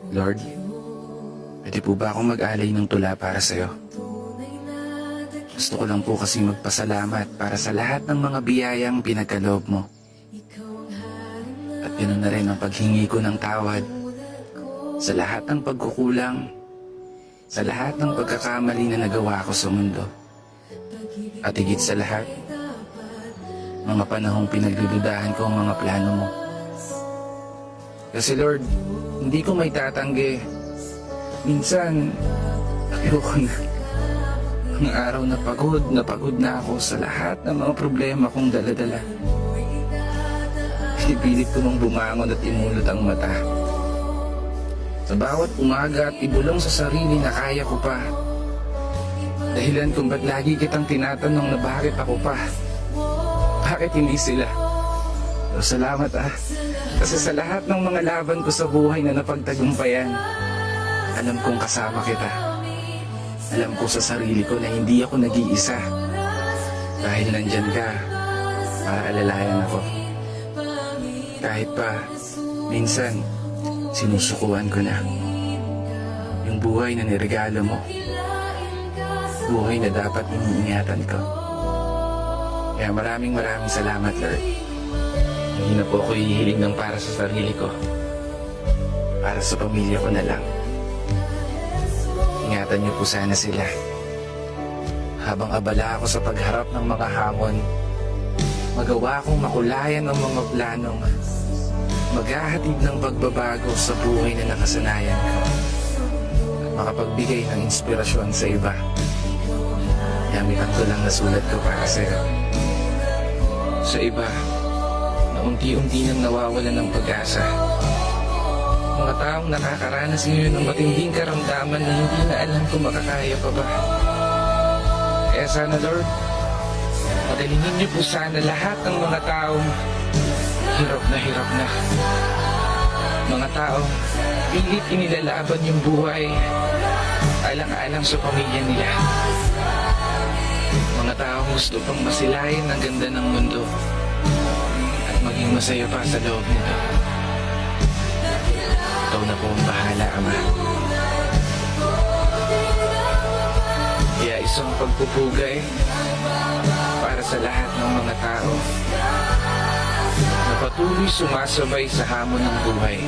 Lord, pwede po ba akong mag-alay ng tula para sa'yo? Gusto ko lang po kasi magpasalamat para sa lahat ng mga biyayang pinagkaloob mo. At ganoon na rin ang paghingi ko ng tawad sa lahat ng pagkukulang, sa lahat ng pagkakamali na nagawa ko sa mundo. At higit sa lahat, mga panahong pinagdududahan ko ang mga plano mo. Kasi Lord, hindi ko may tatanggi. Minsan, ayoko na. Ang araw na pagod na ako sa lahat ng mga problema kong daladala. Pinipilit ko mong bumangon at imulot ang mata. Sa bawat umaga at ibulong sa sarili na kaya ko pa. Dahilan kung ba't lagi kitang tinatanong na bakit ako pa. Bakit hindi sila? Pero salamat kasi sa lahat ng mga laban ko sa buhay na napagtagumpayan, alam kong kasama kita. Alam ko sa sarili ko na hindi ako nag-iisa. Dahil nandyan ka, para alalayan ako. Kahit pa, minsan, sinusukuan ko na. Yung buhay na niregalo mo. Buhay na dapat iniingatan ko. Kaya maraming salamat, Lord. Hindi na po ako hihiling ng para sa sarili ko. Para sa pamilya ko na lang. Ingatan niyo po sana sila. Habang abala ako sa pagharap ng mga hamon, magawa kong makulayan ang mga planong maghahatid ng pagbabago sa buhay na nakasanayan ko. At makapagbigay ng inspirasyon sa iba. Yamitan ko lang na sulat ko para sa'yo. Sa iba, na unti-unti nang nawawalan ng pag-asa. Mga taong nakakaranas ngayon ng matinding karamdaman na hindi na alam kung makakaya pa ba. Kaya sana Lord, madalingin niyo po sana lahat ng mga taong hirap na. Mga taong pilit inilalaban yung buhay, alang-alang sa pamilya nila. Mga taong gusto pang masilayan ang ganda ng mundo at maging masaya pa sa loob nito. Ikaw na po ang bahala, Ama. Kaya isang pagpupugay para sa lahat ng mga tao na patuloy sumasabay sa hamon ng buhay.